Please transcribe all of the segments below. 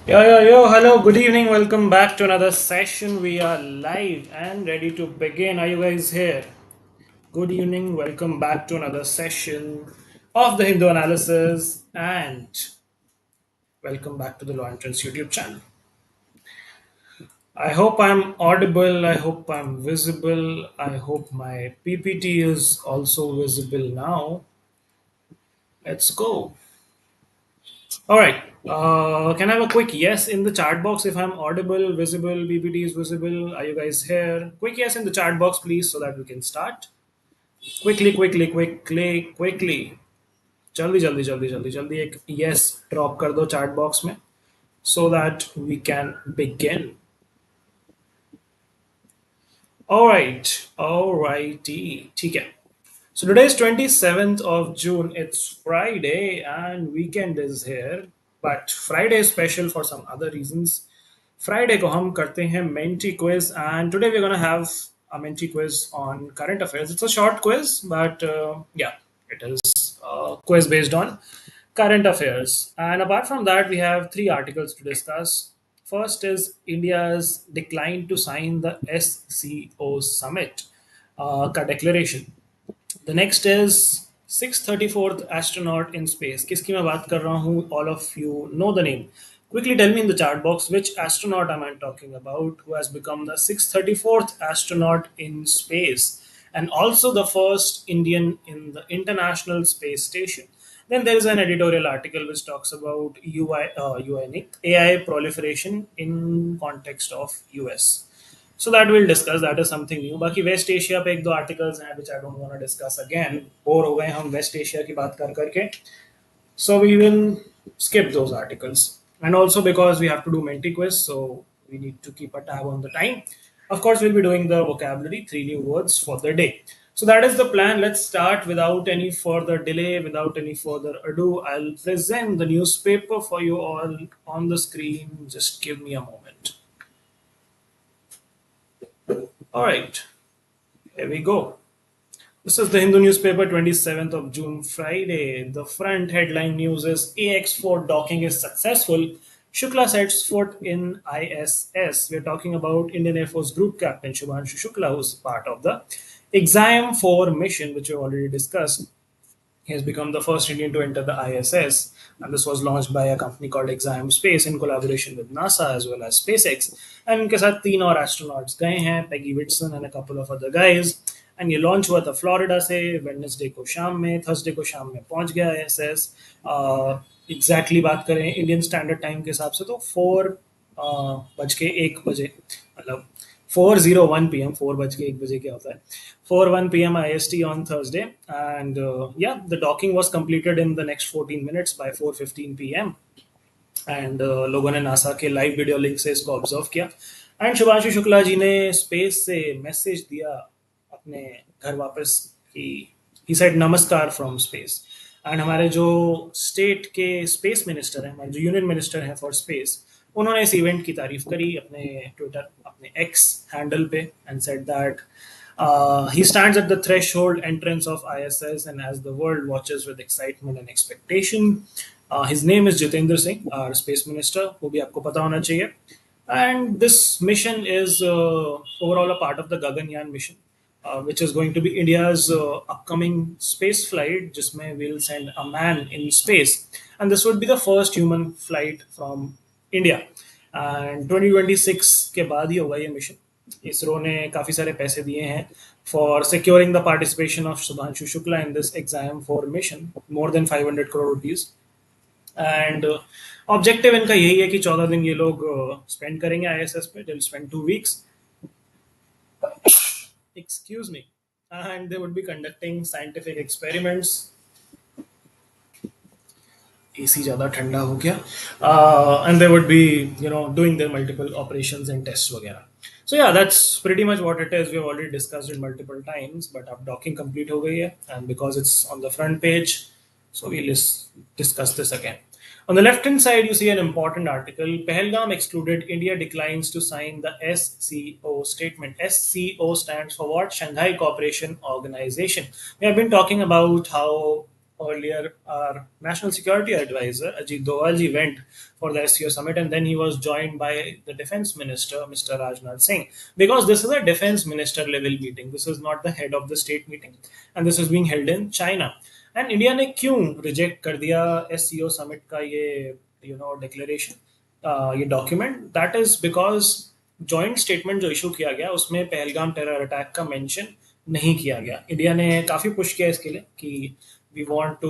Hello, good evening. Welcome back to another session. We are live and ready to begin. Are you guys here? Good evening. Welcome back to another session of the Hindu analysis and welcome back to the Law Entrance YouTube channel. I hope I'm audible. I hope I'm visible. I hope my PPT is also visible now. Let's go. All right. Can I have a quick yes in the chat box if I'm audible, visible, PPT is visible? Are you guys here? Quick yes in the chat box, please, so that we can start. Quickly. जल्दी जल्दी जल्दी जल्दी जल्दी एक yes drop कर दो chat box में so that we can begin. All righty. ठीक है. So today is 27th of June. It's Friday and weekend is here. But Friday is special for some other reasons. Friday को हम करते हैं Menti Quiz and today we're going to have a Menti Quiz on current affairs. It's a short quiz, but it is a quiz based on current affairs. And apart from that, we have three articles to discuss. First is India's decline to sign the SCO Summit का declaration. The next is 634th astronaut in space. किसकी मैं बात कर रहा हूँ? All of you know the name. Quickly tell me in the chat box which astronaut am I talking about who has become the 634th astronaut in space and also the first Indian in the International Space Station. Then there is an editorial article which talks about AI proliferation in context of US. So that we'll discuss. That is something new. बाकी waste Asia पे एक दो articles हैं which I don't want to discuss again. Bore हो गए हम waste Asia की बात कर करके. So we will skip those articles. And also because we have to do Menti quiz, so we need to keep a tab on the time. Of course, we'll be doing the vocabulary, three new words for the day. So that is the plan. Let's start without any further delay, without any further ado. I'll present the newspaper for you all on the screen. Just give me a moment. All right, here we go. This is the Hindu newspaper, 27th of June, Friday. The front headline news is AX4 docking is successful. Shukla sets foot in ISS. We're talking about Indian Air Force Group Captain Shubhanshu Shukla, who's part of the Exam 4 mission, which we've already discussed. He has become the first Indian to enter the ISS, and this was launched by a company called Exam Space in collaboration with NASA as well as SpaceX. And इनके साथ तीन और astronauts गए हैं, Peggy Whitson and a couple of other guys. And ये launch हुआ था Florida से वेडनेसडे को शाम में, थर्सडे को शाम में पहुंच गया ISS. एग्जैक्टली बात करें इंडियन स्टैंडर्ड टाइम के हिसाब से तो 4:01 मतलब 4:01 p.m. 4:01 क्या होता है 4:01 p.m. IST on Thursday, and the docking was completed in the next 14 minutes by 4:15 p.m. And लोगों ने नासा के लाइव वीडियो लिंक से इसको ऑब्जर्व किया एंड शुभांशु शुक्ला जी ने स्पेस से मैसेज दिया अपने घर वापस कि ही सेड नमस्कार फ्रॉम स्पेस. एंड हमारे जो स्टेट के स्पेस मिनिस्टर हैं, हमारे जो यूनियन मिनिस्टर हैं फॉर स्पेस, उन्होंने इस इवेंट की तारीफ करी अपने ट्विटर, अपने एक्स हैंडल पे and said that he stands at the threshold entrance of ISS and as the world watches with excitement and expectation. His name is Jitendra Singh, our space minister, वो भी आपको पता होना चाहिए. And this mission is overall a part of the Gaganyaan mission, which is going to be India's upcoming space flight, जिसमें we'll send a man in space. And this would be the first human flight from India. And 2026 के बाद ही होगा ये mission. ISRO ने काफ़ी सारे पैसे दिए हैं for securing the participation of Shubhanshu Shukla in this exam for mission, more than 500 crore rupees. And objective इनका यही है कि 14 दिन ये लोग स्पेंड करेंगे ISS पे. They'll spend 2 weeks, excuse me, and they would be conducting scientific experiments. AC ज़्यादा ठंडा हो गया. And they would be doing their multiple operations and tests वगैरह. So yeah, that's pretty much what it is. We've already discussed it multiple times, but अब docking complete हो गई है, and because it's on the front page, so we'll discuss this again. On the left-hand side, you see an important article. Pahalgam excluded, India declines to sign the SCO statement. SCO stands for what? Shanghai Cooperation Organization. We have been talking about how earlier our national security advisor Ajit Doval ji went for the SCO summit, and then he was joined by the defense minister, Mr. Rajnath Singh, because this is a defense minister level meeting. This is not the head of the state meeting, and this is being held in China. And India ने क्यों reject कर दिया SCO summit का ये declaration, ये document? That is because joint statement जो issue किया गया उसमें पहलगाम टेरर अटैक का मेंशन नहीं किया गया. इंडिया ने काफी पुश किया इसके लिए कि we want to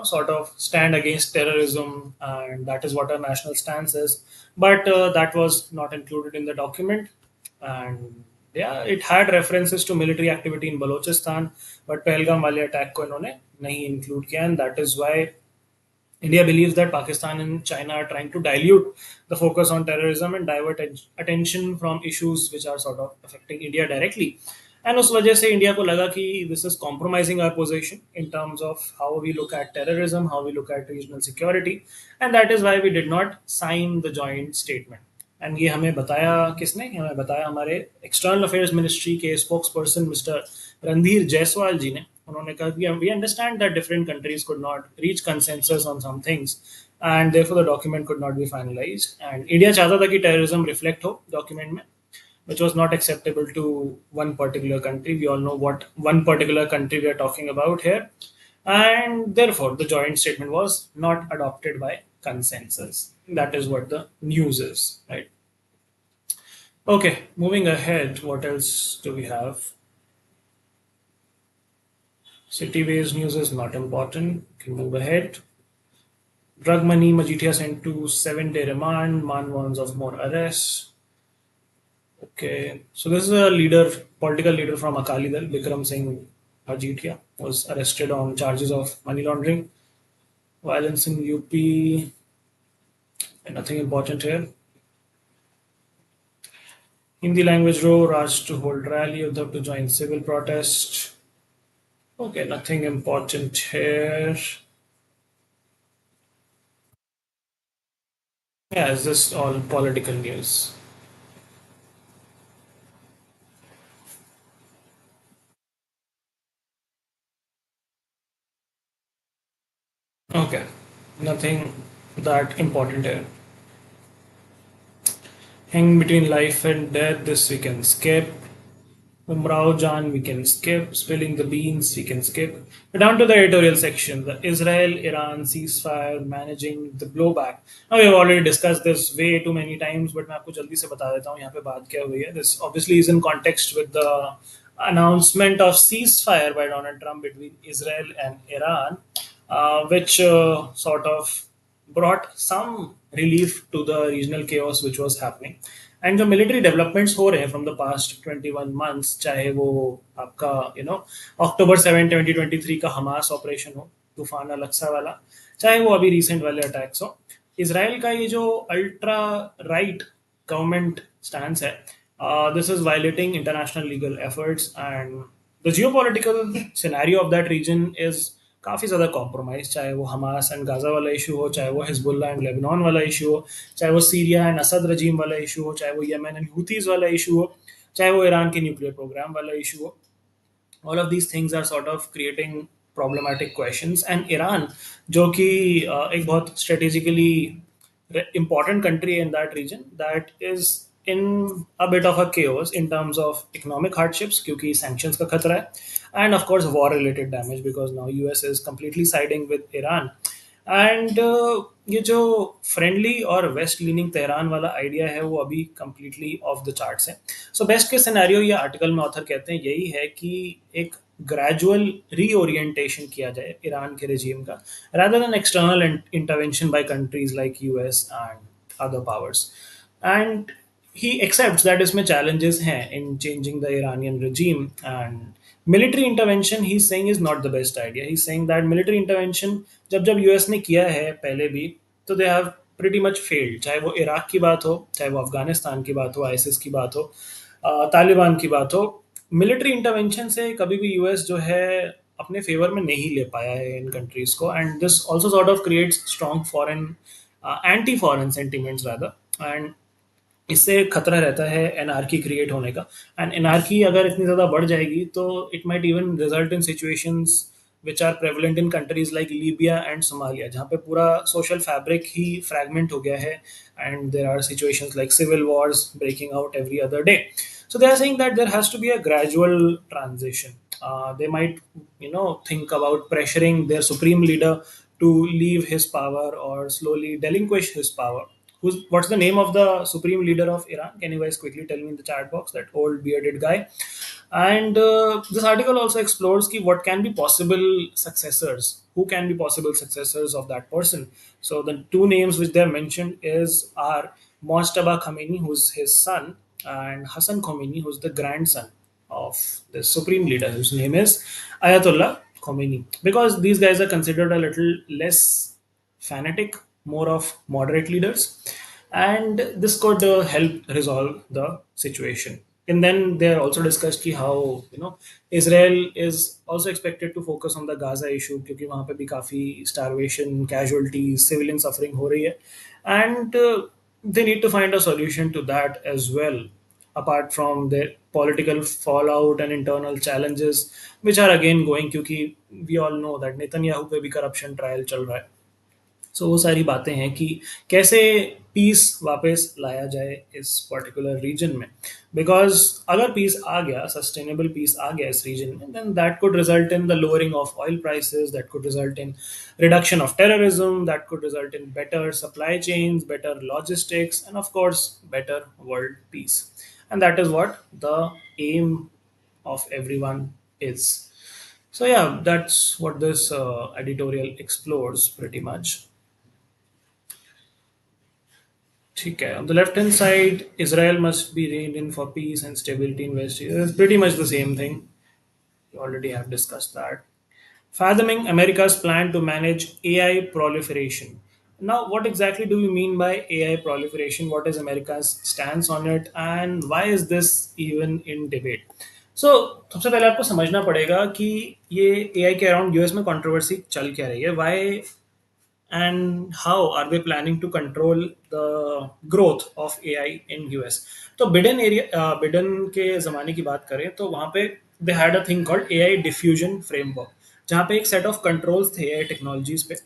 sort of stand against terrorism, and that is what our national stance is, but that was not included in the document. And yeah, it had references to military activity in Balochistan, but Pahalgam wale attack ko inhone nahi include kiya, and that is why India believes that Pakistan and China are trying to dilute the focus on terrorism and divert attention from issues which are sort of affecting India directly. And उस वजह से India को लगा कि this is compromising our position in terms of how we look at terrorism, how we look at regional security, and that is why we did not sign the joint statement. And ये हमें बताया किसने? हमें बताया हमारे external affairs ministry के spokesperson mister Randhir Jaiswal ji ने. उन्होंने कहा कि we understand that different countries could not reach consensus on some things, and therefore the document could not be finalised. And India चाहता था कि टेररिज्म रिफ्लेक्ट हो डॉक्यूमेंट में, which was not acceptable to one particular country. We all know what one particular country we are talking about here. And therefore, the joint statement was not adopted by consensus. That is what the news is, right? Okay, moving ahead, what else do we have? City-based news is not important. Can move ahead. Drug money, Majitia sent to 7-day remand. Man warns of more arrests. Okay, so this is a leader, political leader from Akali Dal, Bikram Singh Majitia, was arrested on charges of money laundering, violence in UP, and nothing important here. Hindi language row, Raj to hold rally, Uddhav to join civil protest. Okay, nothing important here. Yeah, is this all political news? Okay, nothing that important here. Hang between life and death, this we can skip. Umrao Jan, we can skip. Spilling the beans, we can skip. We're down to the editorial section. The Israel-Iran ceasefire, managing the blowback. Now, we've already discussed this way too many times, but मैं आपको जल्दी से बता देता हूँ यहाँ पे बात क्या हुई है. This obviously is in context with the announcement of ceasefire by Donald Trump between Israel and Iran, which sort of brought some relief to the regional chaos which was happening. And जो military developments हो रहे हैं from the past 21 months, चाहे वो आपका अक्टूबर 7 2023 का Hamas operation हो, तूफान अलक्सा वाला, चाहे वो अभी रिसेंट वाले अटैक्स हो, इसराइल का ये जो अल्ट्रा राइट गवर्नमेंट स्टैंड है, this is violating international legal efforts, and the geopolitical scenario of that region is काफ़ी ज़्यादा कॉम्प्रोमाइज. चाहे वो हमास एंड गाजा वाला इशू हो, चाहे वो हिजबुल्ला एंड लेबनान वाला इशू हो, चाहे वो सीरिया एंड असद रजीम वाला इशू हो, चाहे वो यमन एंड हूथीज वाला इशू हो, चाहे वो ईरान के न्यूक्लियर प्रोग्राम वाला इशू हो. All of these things are sort of creating problematic questions. And Iran, जो कि एक बहुत strategically important country in that region, that is in a bit of a chaos in terms of economic hardships क्योंकि sanctions का खतरा है, and of course war related damage because now US is completely siding with Iran. And ये जो friendly और waste leaning Tehran वाला idea है वो अभी कंप्लीटली ऑफ द चार्ट्स है. सो बेस्ट के सिनेरियो ये आर्टिकल में ऑथर कहते हैं यही है कि एक ग्रेजुअल रीओरिएंटेशन किया जाए ईरान के रेजिम का, rather than external intervention by countries like US and other powers. And he accepts that इसमें challenges हैं in changing the Iranian regime, and military intervention he's saying is not the best idea. He's saying that military intervention जब जब US ने किया है पहले भी, तो they have pretty much failed. चाहे वो इराक की बात हो, चाहे वो अफगानिस्तान की बात हो, आईसिस की बात हो, तालिबान की बात हो, मिलिट्री इंटरवेंशन से कभी भी यूएस जो है अपने फेवर में नहीं ले पाया है इन कंट्रीज को. And this also sort of creates strong foreign anti foreign sentiments rather, and इससे खतरा रहता है एनआरकी क्रिएट होने का. एंड एनआरकी अगर इतनी ज़्यादा बढ़ जाएगी तो it might even result in situations which are prevalent in countries like Libya and Somalia, जहाँ पे पूरा social fabric ही fragment हो गया है, and there are situations like civil wars breaking out every other day. So they are saying that there has to be a gradual transition. They might, think about pressuring their supreme leader to leave his power or slowly relinquish his power. What's the name of the supreme leader of Iran? Can you guys quickly tell me in the chat box? That old bearded guy. And this article also explores what can be possible successors. Who can be possible successors of that person? So the two names which they're mentioned are Mojtaba Khamenei, who's his son, and Hassan Khomeini, who's the grandson of the supreme leader, whose name is Ayatollah Khomeini. Because these guys are considered a little less fanatic, more of moderate leaders, and this could help resolve the situation. And then they are also discussed how Israel is also expected to focus on the Gaza issue, क्योंकि वहाँ पे भी काफी starvation, casualties, civilian suffering हो रही है, and they need to find a solution to that as well, apart from their political fallout and internal challenges, which are again going, क्योंकि we all know that Netanyahu पे भी corruption trial चल रहा है. सो वो सारी बातें हैं कि कैसे पीस वापस लाया जाए इस पर्टिकुलर रीजन में. बिकॉज अगर पीस आ गया, सस्टेनेबल पीस आ गया इस रीजन में, then that could result in the lowering of oil prices, that could result in reduction of terrorism, that could result in better supply chains, better logistics, and of course better world peace. And that is what the aim of everyone is. So yeah, that's what this editorial explores pretty much. ठीक है. On the left hand side, Israel must be reined in for peace and stability in West Asia. It's pretty much the same thing. We already have discussed that. Fathoming America's plan to manage AI proliferation. Now, what exactly do we mean by AI proliferation? What is America's stance on it? And why is this even in debate? So, सबसे पहले आपको समझना पड़ेगा कि ये AI के around US में controversy चल क्या रही है. Why and how are they planning to control the growth of AI in US? तो बिडेन के ज़माने की बात करें तो वहाँ पे they had a thing called AI diffusion framework, जहाँ पे एक set of controls थे AI technologies पे.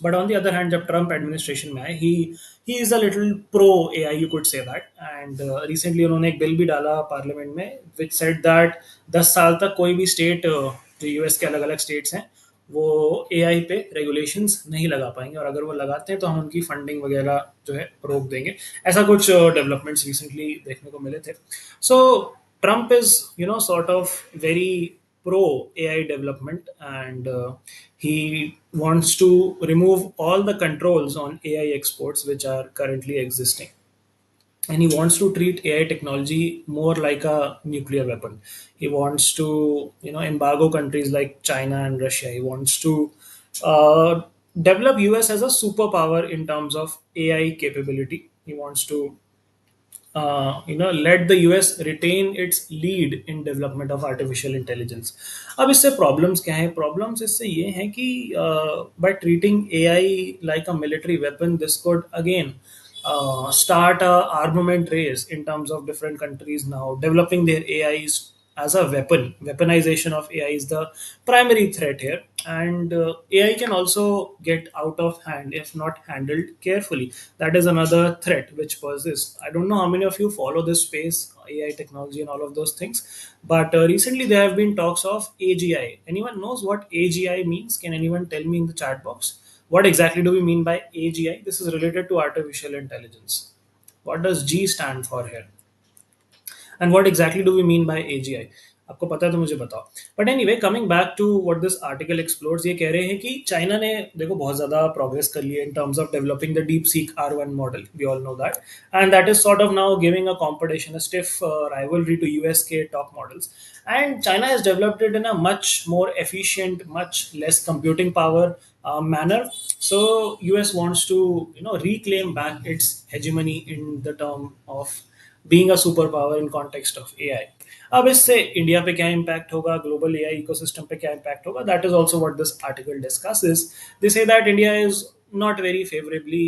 But on the other hand, जब ट्रम्प एडमिनिस्ट्रेशन में आए, he is a little pro AI, you could say that. And recently उन्होंने एक बिल भी डाला पार्लियामेंट में विच सेड दैट 10 साल तक कोई भी स्टेट, जो यूएस के अलग अलग स्टेट्स हैं, वो एआई पे रेगुलेशंस नहीं लगा पाएंगे, और अगर वो लगाते हैं तो हम उनकी फंडिंग वगैरह जो है रोक देंगे. ऐसा कुछ डेवलपमेंट्स रिसेंटली देखने को मिले थे. So Trump is sort of very pro AI development, and he wants to remove all the controls on AI exports which are currently existing. And he wants to treat AI technology more like a nuclear weapon. He wants to, embargo countries like China and Russia. He wants to develop US as a superpower in terms of AI capability. He wants to let the US retain its lead in development of artificial intelligence. अब इससे problems क्या हैं? Problems इससे ये हैं कि by treating AI like a military weapon, this could again start a armament race in terms of different countries now developing their AIs as a weapon. Weaponization of AI is the primary threat here, and AI can also get out of hand if not handled carefully. That is another threat which persists. I don't know how many of you follow this space, AI technology, and all of those things, but recently there have been talks of AGI. Anyone knows what AGI means? Can anyone tell me in the chat box? What exactly do we mean by AGI? This is related to artificial intelligence. What does G stand for here? And what exactly do we mean by AGI? आपको पता है तो मुझे बताओ. But anyway, coming back to what this article explores, ये कह रहे हैं कि चाइना ने देखो बहुत ज़्यादा प्रोग्रेस कर ली है in terms of developing the DeepSeek R1 model. We all know that, and that is sort of now giving a competition, a stiff rivalry to US के top models. And China has developed it in a much more efficient, much less computing power manner. So US wants to reclaim back its hegemony in the term of being a superpower in context of AI. अब इससे India पे क्या impact होगा, global AI ecosystem पे क्या impact होगा, that is also what this article discusses. They say that India is not very favourably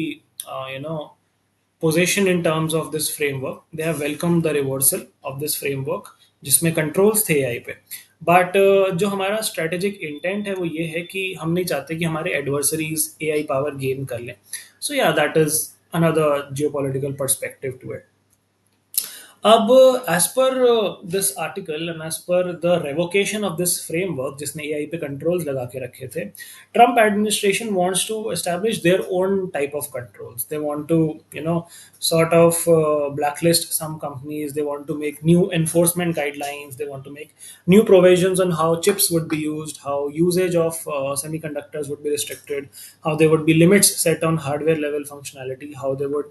position in terms of this framework. They have welcomed the reversal of this framework जिसमें controls थे AI पे. But जो हमारा strategic intent है वो ये है कि हम नहीं चाहते कि हमारे एडवर्सरीज एआई पावर गेन कर लें. So yeah that is another geopolitical perspective to it. अब as per this article and as per the revocation of this framework जिसने एआई पे कंट्रोल्स लगा के रखे थे, Trump administration wants to establish their own type of controls. They want to you know sort of blacklist some companies. They want to make new enforcement guidelines. They want to make new provisions on how chips would be used, how usage of semiconductors would be restricted, how there would be limits set on hardware level functionality, how they would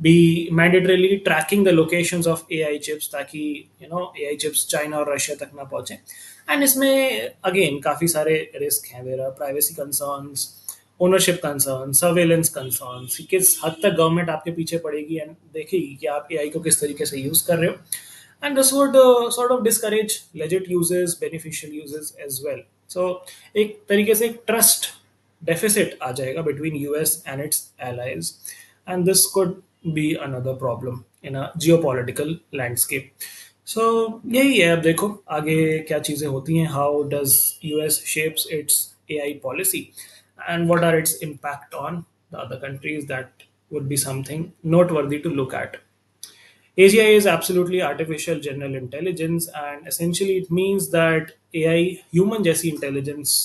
be mandatorily tracking the locations of AI chips ताकि AI chips China और Russia तक ना पहुंचे. And इसमें again काफ़ी सारे risk हैं. There are privacy concerns, ownership concern, surveillance concern, किस हद तक गवर्नमेंट आपके पीछे पड़ेगी एंड देखेगी कि आप एआई को किस तरीके से यूज़ कर रहे हो. And this would sort of discourage legit uses, beneficial uses as well. So एक तरीके से एक ट्रस्ट डेफिसिट आ जाएगा between US and its allies, and this could be another problem in a geopolitical landscape. So यही है. अब देखो आगे क्या चीज़ें होती हैं. How does US shapes its AI policy, and what are its impact on the other countries? That would be something noteworthy to look at. AGI is absolutely artificial general intelligence, and essentially it means that AI human जैसी intelligence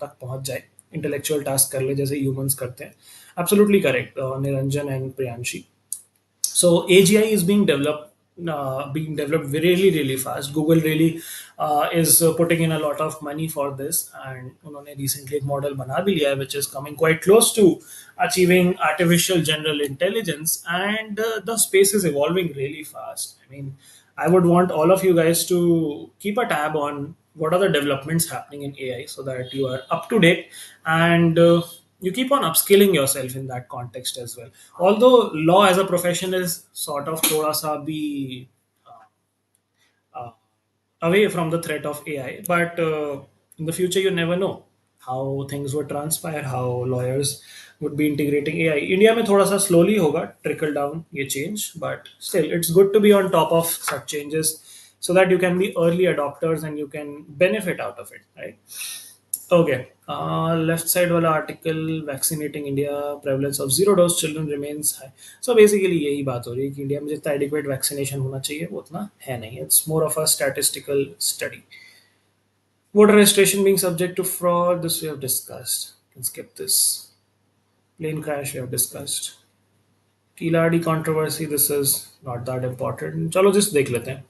तक पहुंच जाए, intellectual task कर ले जैसे humans करते हैं. Absolutely correct, Niranjan and Priyanshi. So AGI is being developed really really fast. Google really is putting in a lot of money for this, and उन्होंने recently एक model बना भी लिया है which is coming quite close to achieving artificial general intelligence, and the space is evolving really fast. I mean, I would want all of you guys to keep a tab on what are the developments happening in AI so that you are up to date, and you keep on upskilling yourself in that context as well. Although law as a profession is sort of thoda sa bhi uh, away from the threat of AI, but in the future you never know how things would transpire, how lawyers would be integrating AI. India में थोड़ा सा slowly होगा trickle down ये change, but still it's good to be on top of such changes so that you can be early adopters and you can benefit out of it, right? Okay. Left side वाला article, vaccinating India, prevalence of zero dose children remains high. So basically यही बात हो रही है कि India में जितना adequate vaccination होना चाहिए वो उतना है नहीं. It's more of a statistical study. Voter registration being subject to fraud, this we have discussed. Can skip this. Plane crash we have discussed. Kiladi controversy, this is not that important. चलो just देख लेते हैं.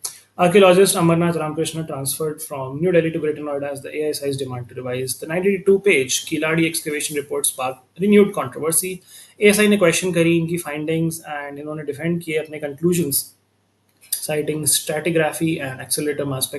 Archaeologist Amarnath Ramakrishna transferred from New Delhi to Greater Noida as the AI size demand to revise. The 92-page Kiladi excavation report sparked renewed controversy. ASI ने question करी इनकी findings and इन्होंने defend किए अपने conclusions, citing stratigraphy and accelerator mass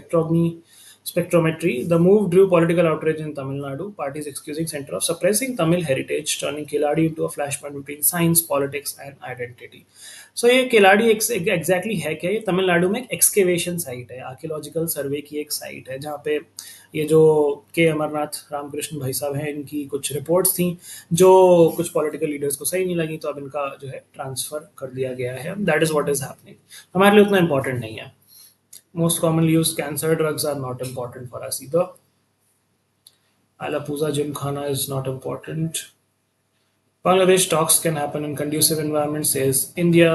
spectrometry. The move drew political outrage in Tamil Nadu, parties accusing center of suppressing Tamil heritage, turning Keladi into a flashpoint between science, politics, and identity. So ये केलाड़ी exactly है क्या? ये तमिलनाडु में एक excavation site है, archaeological सर्वे की एक site है जहाँ पे ये जो के अमरनाथ रामकृष्ण भाई साहब हैं इनकी कुछ रिपोर्ट्स थी जो कुछ पॉलिटिकल लीडर्स को सही नहीं लगी, तो अब इनका जो है ट्रांसफर कर दिया गया है. That is what is happening. हमारे लिए उतना इंपॉर्टेंट नहीं है. Most commonly used cancer drugs are not important for us either. Alapuza Gymkhana is not important. Bangladesh talks can happen in conducive environment, says India.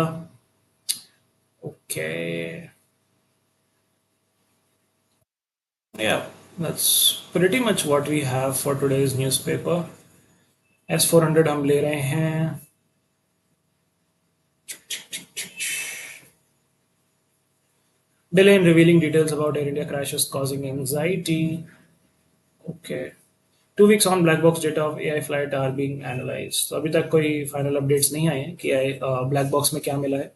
Okay. Yeah, that's pretty much what we have for today's newspaper. S400 हम ले रहे हैं. Delay in revealing details about Air India crashes causing anxiety. Okay. 2 weeks on, black box data of AI flight are being analyzed. तो अभी तक कोई final updates नहीं आए हैं कि ब्लैक बॉक्स में क्या मिला है.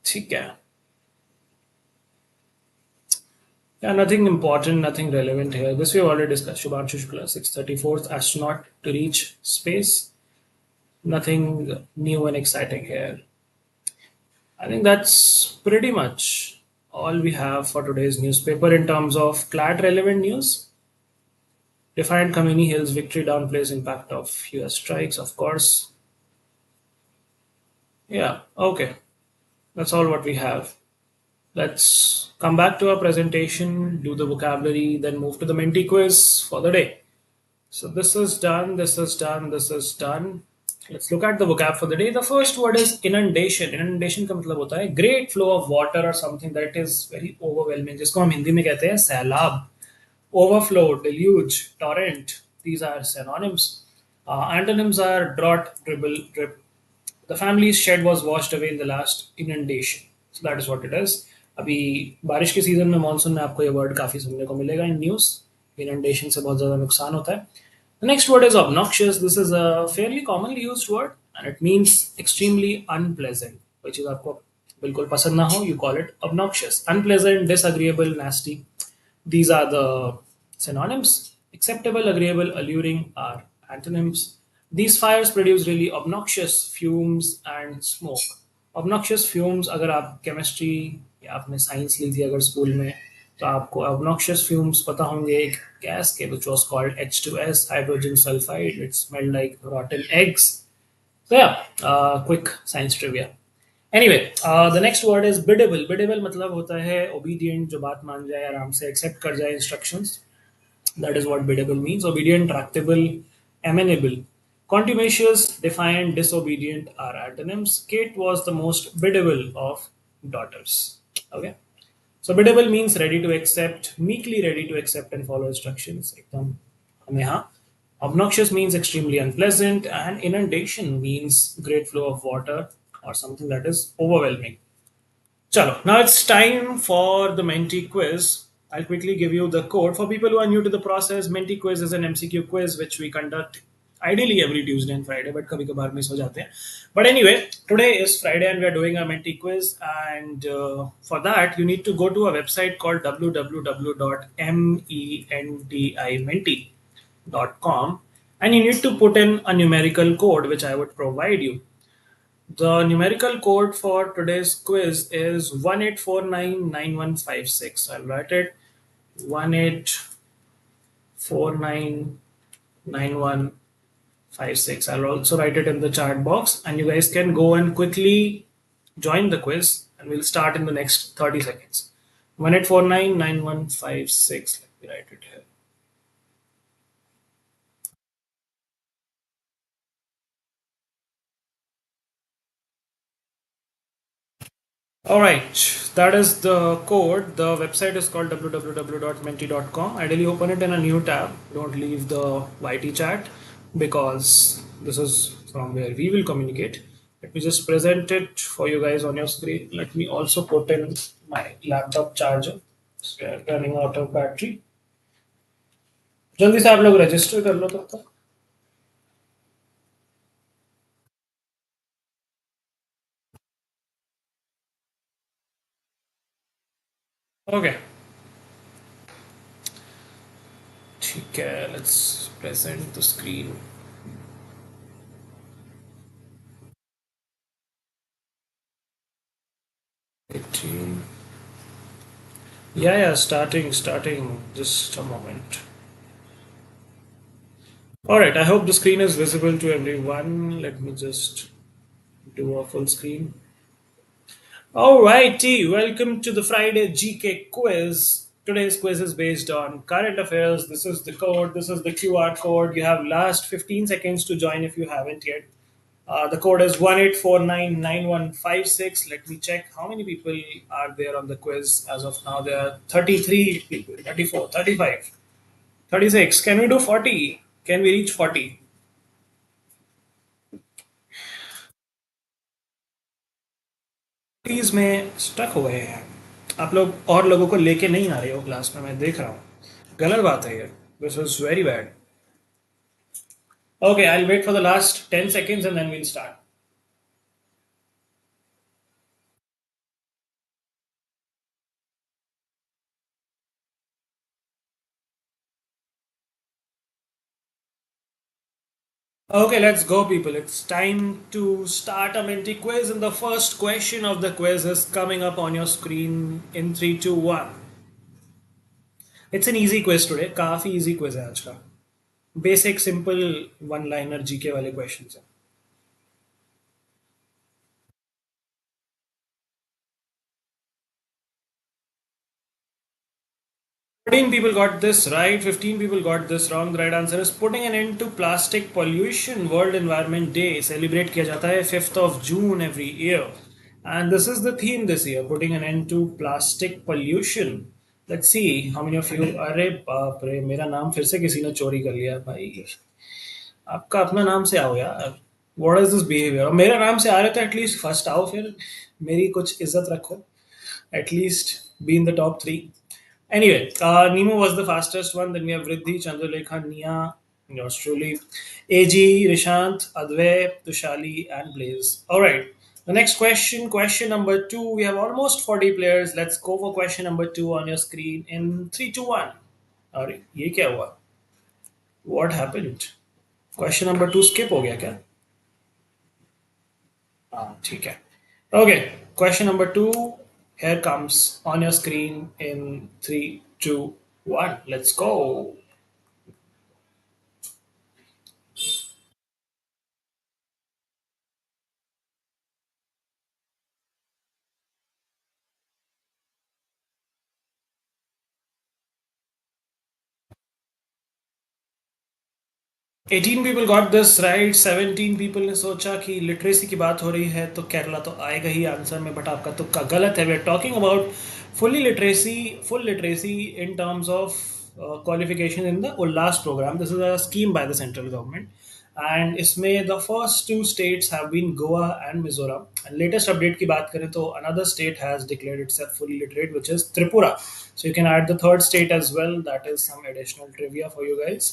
ठीक है. Yeah, nothing important, nothing relevant here. This we have already discussed. Shubhanshu Shukla, 634th astronaut to reach space. Nothing new and exciting here. I think that's pretty much all we have for today's newspaper in terms of CLAT relevant news. Defined Kamini Hill's victory downplays impact of US strikes, of course. Yeah, okay. That's all what we have. Let's come back to our presentation, do the vocabulary, then move to the Menti quiz for the day. So this is done, this is done, this is done. Let's look at the vocab for the day. The first word is inundation. Inundation का मतलब होता है great flow of water or something that is very overwhelming, जिसको हम हिंदी में कहते हैं सैलाब. Overflow, deluge, torrent. These are synonyms. Antonyms are drought, dribble, drip. The family's shed was washed away in the last inundation. So that is what it is. अभी बारिश के season में मानसून में आपको ये वर्ड काफी सुनने को मिलेगा इन न्यूज. इनंडेशन से बहुत ज्यादा नुकसान होता है. The next word is obnoxious. This is a fairly commonly used word and it means extremely unpleasant, which is आपको बिल्कुल पसंद ना हो, you call it obnoxious. Unpleasant, disagreeable, nasty. These are the synonyms. Acceptable, agreeable, alluring are antonyms. These fires produce really obnoxious fumes and smoke. Obnoxious fumes, अगर आप chemistry या आपने science ली थी अगर स्कूल में, तो आपको obnoxious fumes पता होंगे. एक gas के which was called H2S, hydrogen sulfide. It smelled like rotten eggs. So yeah, quick science trivia. Anyway, the next word is biddable. Biddable मतलब होता है obedient, जो बात मान जाए, आराम से accept कर जाए instructions. That is what biddable means. Obedient, tractable, amenable. Contumacious, defiant, disobedient are antonyms. Kate was the most biddable of daughters. Okay. So biddable means ready to accept, meekly ready to accept and follow instructions. एकदम हमें हाँ. Obnoxious means extremely unpleasant, and inundation means great flow of water or something that is overwhelming. Chalo, now it's time for the Menti quiz. I'll quickly give you the code. For people who are new to the process, Menti quiz is an MCQ quiz which we conduct ideally every Tuesday and Friday, but kabhi kabhar miss ho jate hain. But anyway, today is Friday and we are doing a Menti quiz. And for that, you need to go to a website called www.mentimenti.com and you need to put in a numerical code which I would provide you. The numerical code for today's quiz is 18499156. I'll write it 18499156. I'll also write it in the chat box and you guys can go and quickly join the quiz and we'll start in the next 30 seconds. 18499156. Let me write it here. All right, that is the code. The website is called www.menti.com. Ideally, open it in a new tab. Don't leave the YT chat because this is from where we will communicate. Let me just present it for you guys on your screen. Let me also put in my laptop charger. It's running out of battery. जल्दी से आप लोग register कर लो तब तक. Okay. ठीक है, let's present the screen. Yeah, starting. Just a moment. All right, I hope the screen is visible to everyone. Let me just do a full screen. All righty, welcome to the Friday GK quiz. Today's quiz is based on current affairs. This is the code, this is the QR code. You have last 15 seconds to join if you haven't yet. The code is 18499156. Let me check how many people are there on the quiz as of now. There are 33 people, 34, 35, 36. Can we do 40? Can we reach 40? Please में stuck हो गए हैं. आप लोग और लोगों को लेके नहीं आ रहे हो क्लास में, मैं देख रहा हूँ. गलत बात है ये. This is very bad. Okay, I will wait for the last 10 seconds and then we'll start. Okay, let's go, people. It's time to start a Menti quiz, and the first question of the quiz is coming up on your screen in 3, 2, 1. It's an easy quiz today. काफी easy quiz है आज का. Basic, simple, one-liner GK वाले questions हैं. 14 people got this right, 15 people got this wrong. The right answer is putting an end to plastic pollution. World Environment Day celebrate किया जाता है 5th of June every year. And this is the theme this year, putting an end to plastic pollution. Let's see how many of you. अरे बाप रे, मेरा नाम फिर से किसी ने चोरी कर लिया भाई. आपका अपना नाम से आओ यार. What is this behavior? मेरा नाम से आ रहे तो एटलीस्ट फर्स्ट आओ, फिर मेरी कुछ इज्जत रखो. At least be in the top three. Anyway, Nemo was the fastest one. Then we have Riddhi, Chandralekha, Nia, yours truly, AG, Rishant, Advay, Tushali, and Blaze. All right. The next question, question number two. We have almost 40 players. Let's go for question number two on your screen in three, two, one. अरे ये क्या हुआ? What happened? Question number two skip हो गया क्या? हाँ ठीक है. Okay, question number two. Here comes on your screen in three, two, one. Let's go. 18 people got this right. 17 people ने सोचा कि लिटरेसी की बात हो रही है तो केरला तो आएगा ही आंसर में, बट आपका तुक्का गलत है. We are talking about full literacy in terms of qualification in the Ullas programme. This is a scheme by the central government and इसमें the first two states have been Goa and Mizoram. Latest update की बात करें तो another state has declared itself fully literate, which is Tripura. So you can add the third state as well. That is some additional trivia for you guys.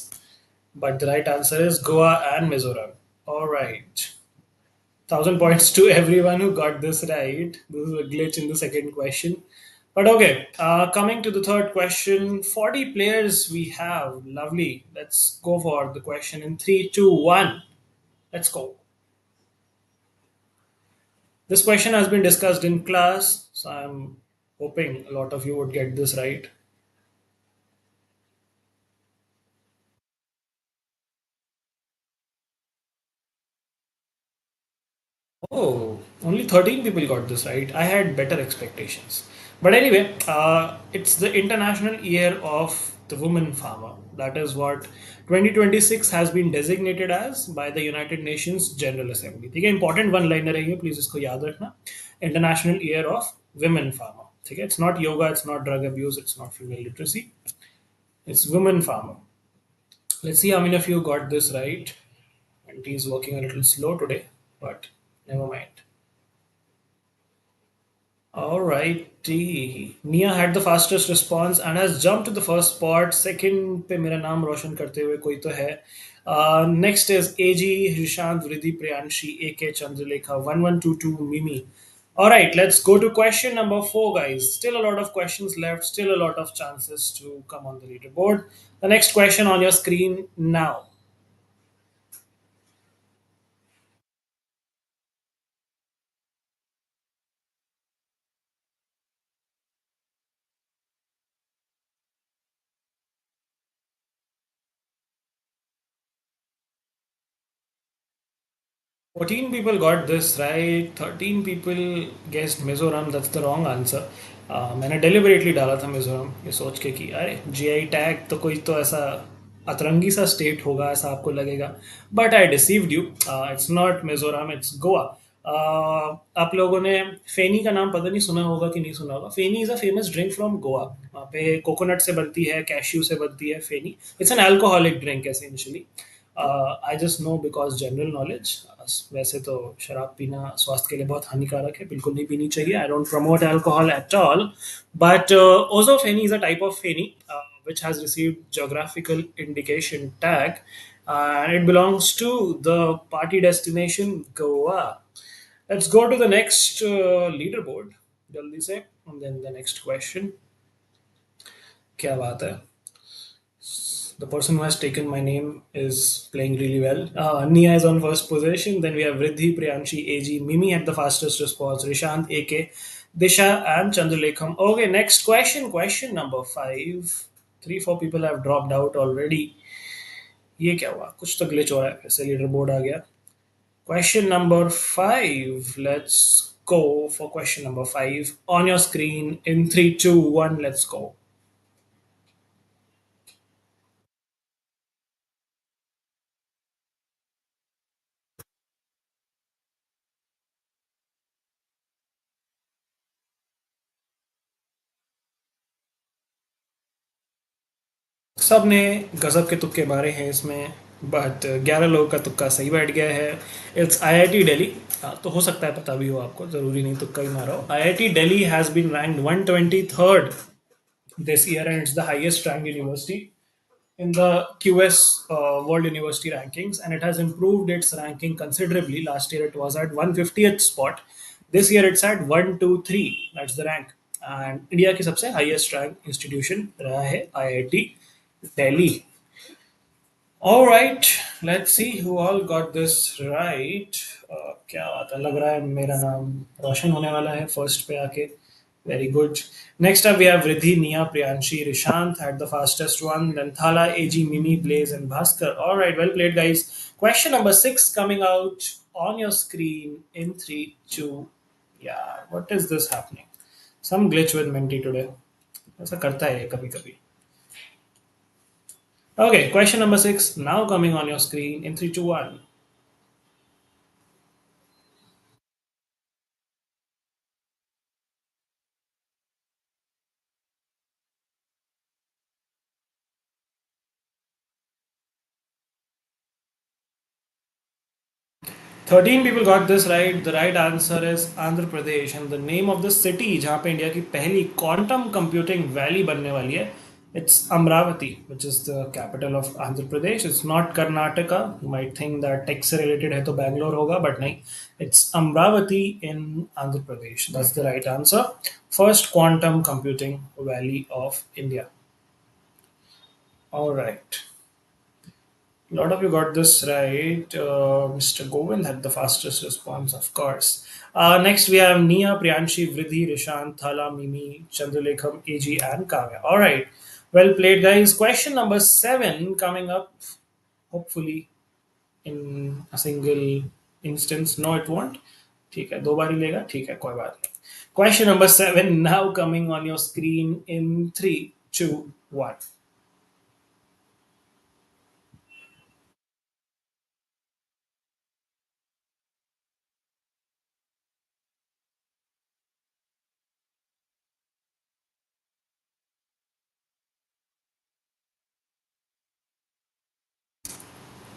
But the right answer is Goa and Mizoram. All right. 1,000 points to everyone who got this right. This is a glitch in the second question. But okay, coming to the third question, 40 players we have. Lovely. Let's go for the question in three, two, one. Let's go. This question has been discussed in class, so I'm hoping a lot of you would get this right. Oh, only 13 people got this right. I had better expectations. But anyway, it's the International Year of the Woman Farmer. That is what 2026 has been designated as by the United Nations General Assembly. ठीक है, important one liner है ये, please इसको याद रखना. International Year of Women Farmer. ठीक है, it's not yoga, it's not drug abuse, it's not female literacy. It's women farmer. Let's see how many of you got this right. And he's working a little slow today, but never mind. Alrighty. Nia had the fastest response and has jumped to the first spot. Second पे मेरा नाम रोशन करते हुए कोई तो है. Next is AG, Rishant, Vriddhi, Priyanshi, AK, Chandralekha, 1122, Mimi. Alright, let's go to question number four, guys. Still a lot of questions left, still a lot of chances to come on the leaderboard. The next question on your screen now. 14 people got this right. 13 people guessed Mizoram. That's the wrong answer. मैंने deliberately डाला था मिजोरम ये सोच के कि अरे GI tag तो कोई तो ऐसा अतरंगी सा स्टेट होगा ऐसा आपको लगेगा, but I deceived you. It's not Mizoram, it's Goa. आप लोगों ने फेनी का नाम पता नहीं सुना होगा कि नहीं सुना होगा. Feni is a famous drink from Goa. वहाँ पे कोकोनट से बनती है, कैश्यू से बनती है feni. It's an alcoholic drink essentially. I just know because general knowledge. वैसे तो शराब पीना स्वास्थ्य के लिए बहुत हानिकारक है, बिल्कुल नहीं पीनी चाहिए. I don't promote alcohol at all, but Ojo feni is a type of feni which has received geographical indication tag, and it belongs to the party destination Goa. Let's go to the next leaderboard. जल्दी से, and then the next question. क्या बात है? The person who has taken my name is playing really well. Nia is on first position. Then we have Riddhi, Priyanshi, AG, Mimi had the fastest response, Rishant, AK, Disha, and Chandralekham. Okay, next question. Question number five. Three, four people have dropped out already. ये क्या हुआ? कुछ तो glitch हो रहा है. फिर से leader board आ गया. Question number five. Let's go for question number five on your screen in three, two, one. Let's go. सब ने गजब के तुक्के मारे हैं इसमें, बट 11 लोगों का तुक्का सही बैठ गया है। It's IIT Delhi. तो हो सकता है पता भी हो आपको, ज़रूरी नहीं तुक्का ही मारा हो। IIT Delhi has been ranked 123rd this year, and it's the highest ranked university in the QS World University Rankings, and it has improved its ranking considerably. Last year it was at 150th spot. This year it's at 123. That's the rank. And India की सबसे highest rank institution रहा है IIT Delhi. All right, let's see who all got this right. क्या बात है, लग रहा है मेरा नाम रोशन होने वाला है फर्स्ट पे आके. Very good. Next up, we have Riddhi, Nia, Priyanshi, Rishant had the fastest one. Then Thala, AG, Mimi, Blaze, and Bhaskar. All right, well played, guys. Question number 6 coming out on your screen in 3, 2. Yeah, what is this happening? Some glitch with Menti today. ऐसा करता है कभी कभी. Okay, question number 6 now coming on your screen in 3, 2, 1. 13 people got this right. The right answer is Andhra Pradesh, and the name of the city जहाँ पे India की पहली quantum computing valley बनने वाली है, it's Amravati, which is the capital of Andhra Pradesh. It's not Karnataka. You might think that tech से related है तो Bangalore होगा, but नहीं. It's Amravati in Andhra Pradesh. That's the right answer. First quantum computing valley of India. All right. A lot of you got this right. Mr. Govind had the fastest response, of course. Next, we have Nia, Priyanshi, Vridhi, Rishant, Thala, Mimi, Chandralekham, AG, and Kavya. All right. Well played, guys. Question number 7 coming up, hopefully, in a single instance. No, it won't. ठीक है, दो बार ही लेगा. ठीक है, कोई बात नहीं. Question number 7 now coming on your screen in 3, 2, 1.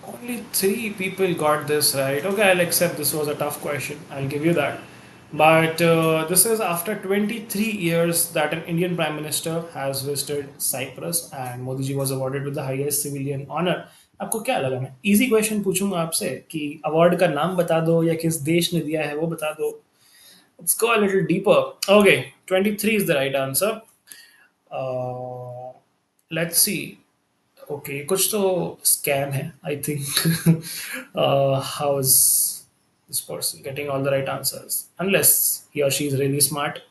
'Only 3 people got this right. Okay, I'll accept this was a tough question. I'll give you that. But this is after 23 years that an Indian Prime Minister has visited Cyprus, and Modi ji was awarded with the highest civilian honor. आपको क्या लगा, मैं easy question पूछूंगा आपसे कि award का नाम बता दो या किस देश ने दिया है वो बता दो. Let's go a little deeper. Okay, 23 is the right answer. Let's see. Okay, कुछ तो scam है, I think. How is this person getting all the right answers? Unless he or she is really smart.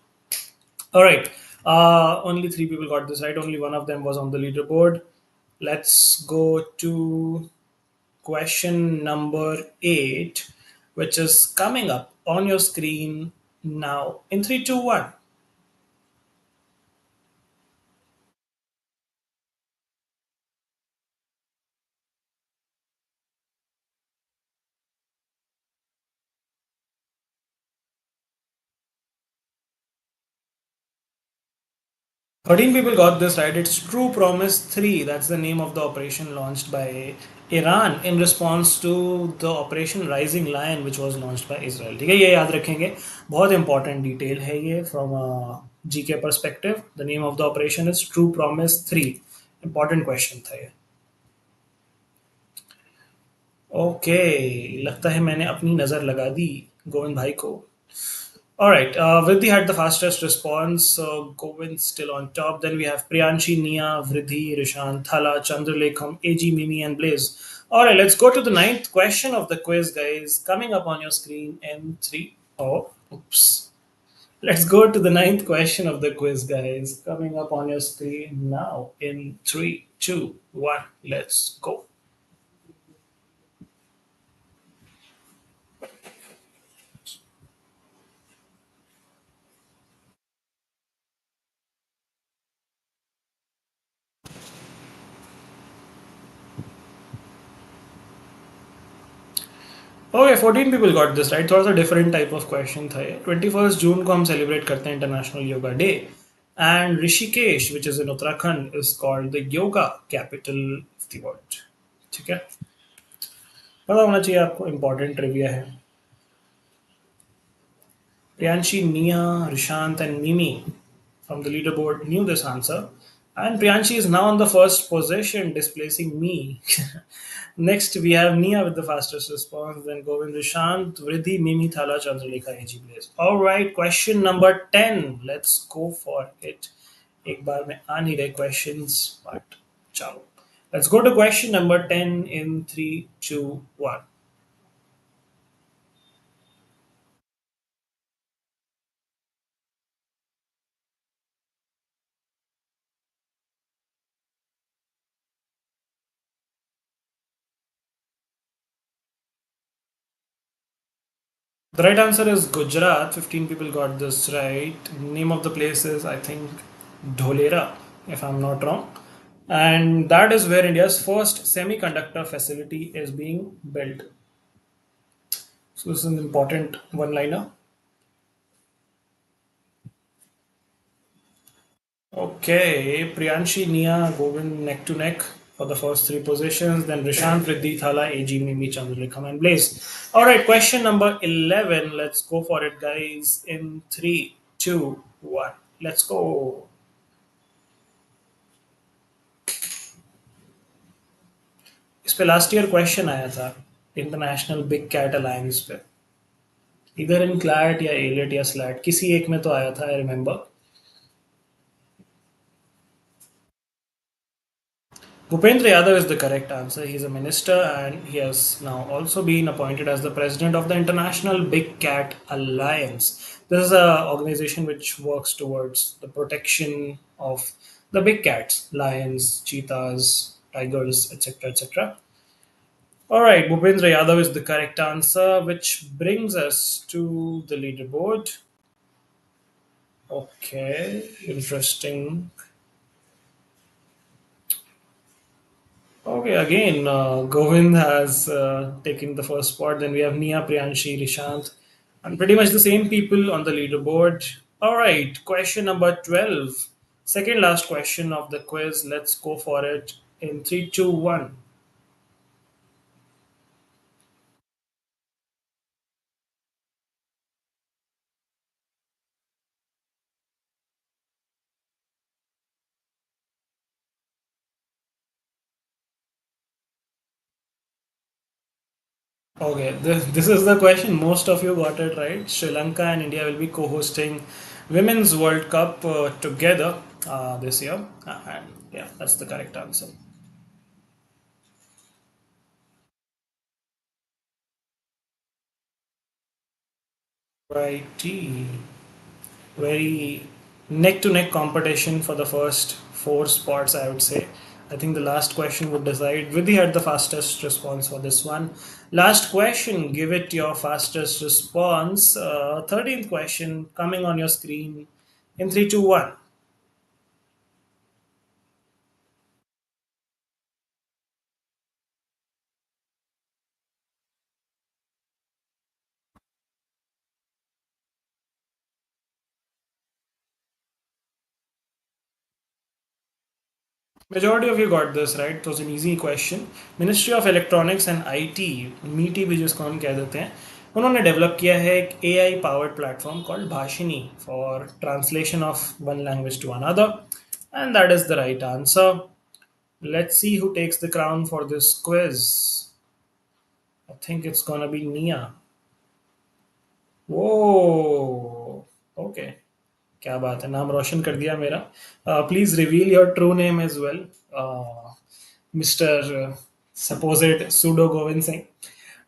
All right. Only 3 people got this right. Only one of them was on the leaderboard. Let's go to question number 8, which is coming up on your screen now in 3, 2, 1. Thirteen people got this right. It's True Promise 3. That's the name of the operation launched by Iran in response to the Operation Rising Lion, which was launched by Israel. ठीक है, ये याद रखेंगे. बहुत important detail है ये from a GK perspective. The name of the operation is True Promise 3. Important question था ये. Okay, लगता है मैंने अपनी नज़र लगा दी गोविंद भाई को. All right. Vridhi had the fastest response. So Govind's still on top. Then we have Priyanshi, Nia, Vridhi, Rishant, Thala, Chandralekham, AG, Mimi, and Blaze. All right. Let's go to the ninth question of the quiz, guys. Coming up on your screen in 3. Oh, oops. Let's go to the ninth question of the quiz, guys. Coming up on your screen now in 3, 2, 1. Let's go. Okay, 14 people got this right. थोड़ा सा different type of question था ये. 21 जून को हम celebrate करते हैं international yoga day, and Rishikesh, which is in Uttarakhand, is called the yoga capital of the world. ठीक है, पता होना चाहिए आपको, इंपॉर्टेंट ट्रिविया है. Priyanshi, Nia, Rishant, and Mimi from the leaderboard knew this answer. And Priyanshi is now on the first position, displacing me. Next, we have Nia with the fastest response, then Govind, Rishant, Vridhi, Mimi, Thala, Chandralekha, AG Blaze. All right, question number 10. Let's go for it. एक बार में आ नहीं रहे questions, but चलो. Let's go to question number 10 in 3, 2, 1. The right answer is Gujarat. 15 people got this right. Name of the place is, I think, Dholera, if I'm not wrong. And that is where India's first semiconductor facility is being built. So, this is an important one liner. Okay, Priyanshi, Nia, Govind neck to neck for the first three positions. Then Rishant, Riddhi, Thala, AG, Mimi, Chandralekha, and Blaze. All right, question number 11. Let's go for it, guys. In 3, 2, 1. Let's go. इस पे last year question आया था international big cat alliance पे. इधर इन CLAT या AILET या slate किसी एक में तो आया था, I remember. Bhupendra Yadav is the correct answer. He's a minister and he has now also been appointed as the president of the International Big Cat Alliance. This is an organization which works towards the protection of the big cats, lions, cheetahs, tigers, etc. etc. All right, Bhupendra Yadav is the correct answer, which brings us to the leaderboard. Okay, interesting. Okay, again, Govind has taken the first spot. Then we have Nia, Priyanshi, Rishant, and pretty much the same people on the leaderboard. All right, question number 12. Second last question of the quiz. Let's go for it in 3, 2, 1. Okay, this is the question. Most of you got it right. Sri Lanka and India will be co hosting Women's World Cup together this year. And yeah, that's the correct answer. Righty. Very neck to neck competition for the first four spots, I would say. I think the last question would decide. Vidhi had the fastest response for this one. Last question, give it your fastest response. 13th question coming on your screen in 3, 2, 1. Majority of you got this right. It was an easy question. Ministry of Electronics and IT, मीटी भी जिसको हम कह देते हैं, उन्होंने develop किया है एक AI powered platform called Bhashini for translation of one language to another, and that is the right answer. Let's see who takes the crown for this quiz. I think it's gonna be Nia. Whoa. Okay. क्या बात है, नाम रोशन कर दिया मेरा. Please reveal your true name as well, mister supposed pseudo Govind Singh.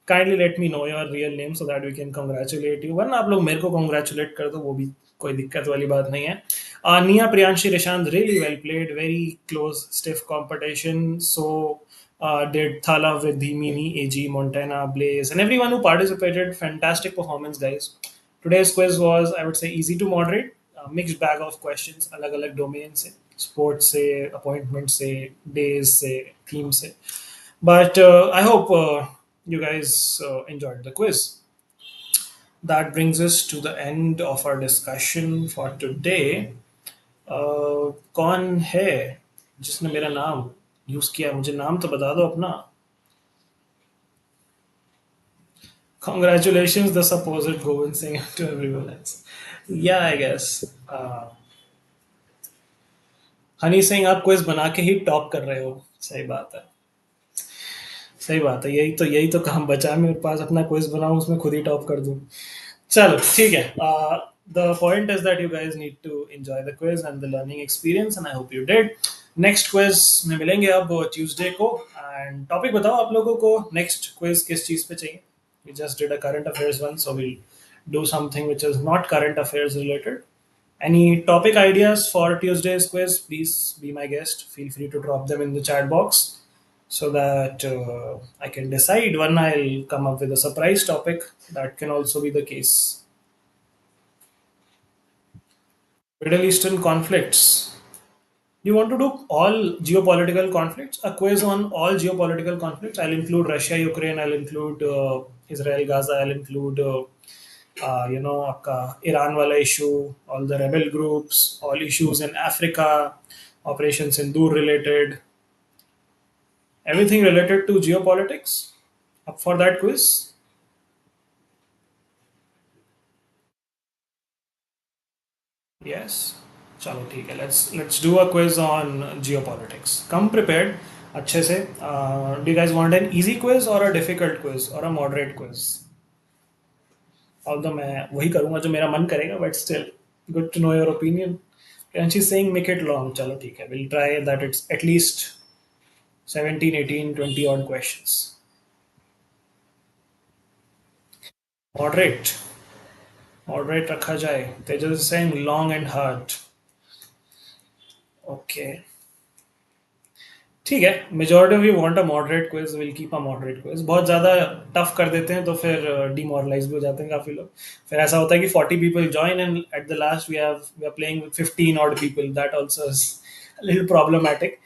Kindly let me know your real name so that we can congratulate you. वरना आप लोग मेरे को कॉन्ग्रेचुलेट कर दो, वो भी कोई दिक्कत वाली बात नहीं है. निया, Priyanshi, Rishant, really well played. Very close stiff competition. So did Thala, Vriddhi, Mimi, AG, Montana, Blaze, and everyone who participated. Fantastic performance, guys. Today's quiz was, I would say, easy to moderate. Mixed bag of questions, अलग अलग domain से, sports से, appointment से, days से, theme से. But I hope you guys enjoyed the quiz. That brings us to the end of our discussion for today. कौन है जिसने मेरा नाम यूज किया? मुझे नाम तो बता दो अपना. Congratulations, the supposed Govind Singh to everyone else. Yeah, I guess. Honey Singh आप क्विज बना के ही टॉप कर रहे हो. सही बात है. सही बात है. यही तो काम बचा है मेरे पास. अपना क्विज बनाऊं, उसमें खुद ही टॉप कर दूं. चलो ठीक है. The point is that you guys need to enjoy the quiz and the learning experience, and I hope you did. Next quiz में मिलेंगे अब ट्यूसडे को. एंड टॉपिक बताओ आप लोगों को. नेक्स्ट क्विज किस चीज़ पे चाहिए? We just did a current affairs one, so we'll do something which is not current affairs related. Any topic ideas for Tuesday's quiz? Please be my guest. Feel free to drop them in the chat box so that I can decide when I'll come up with a surprise topic. That can also be the case. Middle Eastern conflicts. You want to do all geopolitical conflicts? A quiz on all geopolitical conflicts? I'll include Russia, Ukraine. I'll include Israel, Gaza. I'll include आपका Iran वाला issue, all the rebel groups, all issues in Africa, Operation Sindoor related, everything related to geopolitics. Up for that quiz? Yes. चलो ठीक है. Let's do a quiz on geopolitics. Come prepared. अच्छे से. Do you guys want an easy quiz or a difficult quiz or a moderate quiz? Although मैं वही करूँगा जो मेरा मन करेगा, but still good to know your opinion. And she's saying make it long. चलो ठीक है. We'll try that it's at least 17, 18, 20 odd questions. Moderate. Moderate रखा जाए. Tejas is saying long and hard. Okay. ठीक है. Majority of you want a moderate quiz, will keep a moderate quiz. बहुत ज़्यादा tough कर देते हैं तो फिर डिमोरलाइज भी हो जाते हैं काफ़ी लोग. फिर ऐसा होता है कि 40 people join and at the last we are playing with 15 odd people. That also is little problematic.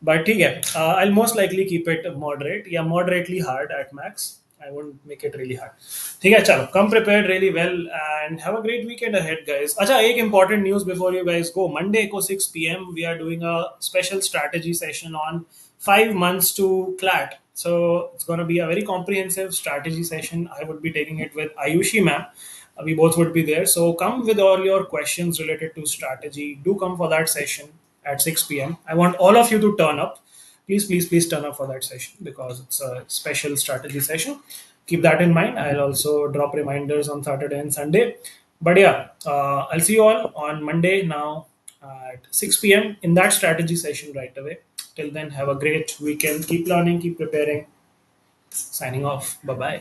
But ठीक है. I most likely keep it moderate या moderately hard at max. I won't make it really hard. ठीक है. चलो. Come prepared really well and have a great weekend ahead, guys. अच्छा, एक important news before you guys go. Monday को 6 p.m. we are doing a special strategy session on 5 months to CLAT. So it's going to be a very comprehensive strategy session. I would be taking it with Ayushi ma'am. We both would be there. So come with all your questions related to strategy. Do come for that session at 6 p.m. I want all of you to turn up. Please turn up for that session because it's a special strategy session. Keep that in mind. I'll also drop reminders on Saturday and Sunday. But yeah, I'll see you all on Monday now at 6 p.m. in that strategy session right away. Till then, have a great weekend. Keep learning, keep preparing. Signing off. Bye bye.